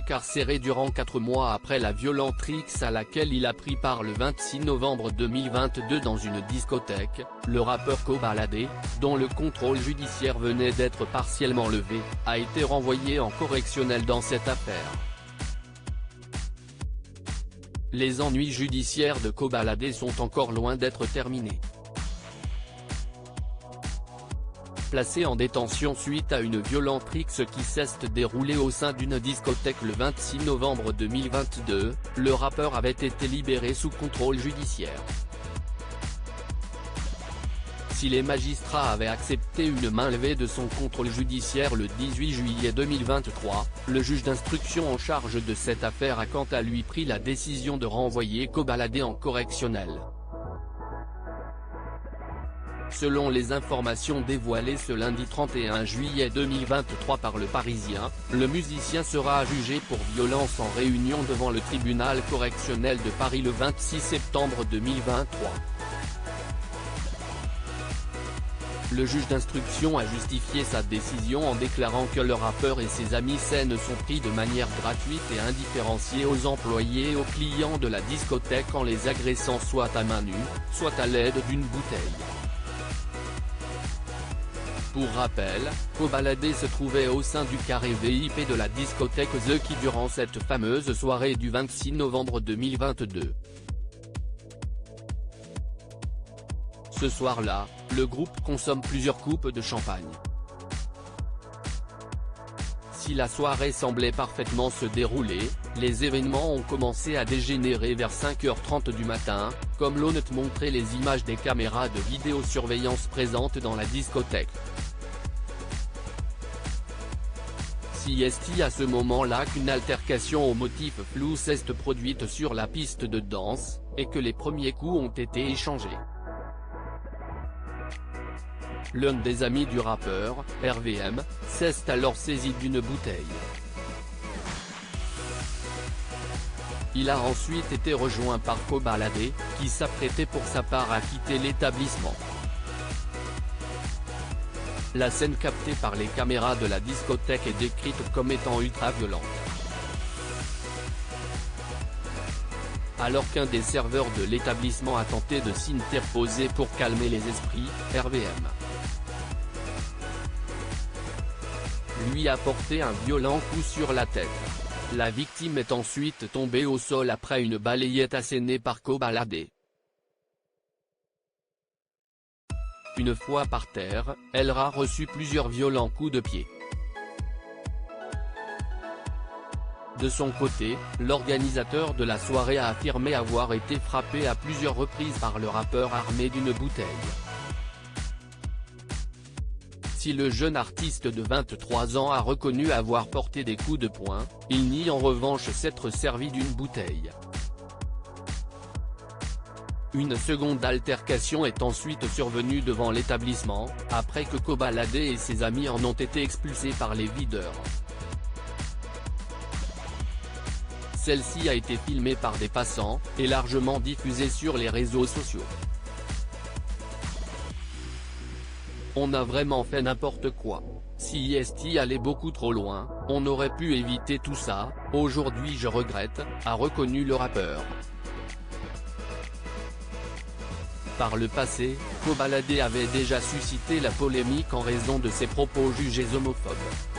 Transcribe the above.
incarcéré durant 4 mois après la violente rixe à laquelle il a pris part le 26 novembre 2022 dans une discothèque. Le rappeur Kobalade, dont le contrôle judiciaire venait d'être partiellement levé, a été renvoyé en correctionnel dans cette affaire. Les ennuis judiciaires de Kobalade sont encore loin d'être terminés. Placé en détention suite à une violente rixe qui s'est déroulée au sein d'une discothèque le 26 novembre 2022, le rappeur avait été libéré sous contrôle judiciaire. Si les magistrats avaient accepté une mainlevée de son contrôle judiciaire le 18 juillet 2023, le juge d'instruction en charge de cette affaire a quant à lui pris la décision de renvoyer Kobalade en correctionnel. Selon les informations dévoilées ce lundi 31 juillet 2023 par Le Parisien, le musicien sera jugé pour violence en réunion devant le tribunal correctionnel de Paris le 26 septembre 2023. Le juge d'instruction a justifié sa décision en déclarant que le rappeur et ses amis scènes sont pris de manière gratuite et indifférenciée aux employés et aux clients de la discothèque en les agressant soit à main nue, soit à l'aide d'une bouteille. Pour rappel, Kobalade se trouvait au sein du carré VIP de la discothèque The Key durant cette fameuse soirée du 26 novembre 2022. Ce soir-là, le groupe consomme plusieurs coupes de champagne. Si la soirée semblait parfaitement se dérouler, les événements ont commencé à dégénérer vers 5h30 du matin, comme l'ont montré les images des caméras de vidéosurveillance présentes dans la discothèque. C'est à ce moment-là qu'une altercation au motif flou s'est produite sur la piste de danse, et que les premiers coups ont été échangés. L'un des amis du rappeur, RVM, s'est alors saisi d'une bouteille. Il a ensuite été rejoint par Kobalade, qui s'apprêtait pour sa part à quitter l'établissement. La scène captée par les caméras de la discothèque est décrite comme étant ultra-violente. Alors qu'un des serveurs de l'établissement a tenté de s'interposer pour calmer les esprits, RVM lui a porté un violent coup sur la tête. La victime est ensuite tombée au sol après une balayette assénée par Kobalade. Une fois par terre, elle a reçu plusieurs violents coups de pied. De son côté, l'organisateur de la soirée a affirmé avoir été frappé à plusieurs reprises par le rappeur armé d'une bouteille. Si le jeune artiste de 23 ans a reconnu avoir porté des coups de poing, il nie en revanche s'être servi d'une bouteille. Une seconde altercation est ensuite survenue devant l'établissement, après que Kobalade et ses amis en ont été expulsés par les videurs. Celle-ci a été filmée par des passants, et largement diffusée sur les réseaux sociaux. On a vraiment fait n'importe quoi. Si Est allait beaucoup trop loin, on aurait pu éviter tout ça, aujourd'hui je regrette, a reconnu le rappeur. Par le passé, Kobalade avait déjà suscité la polémique en raison de ses propos jugés homophobes.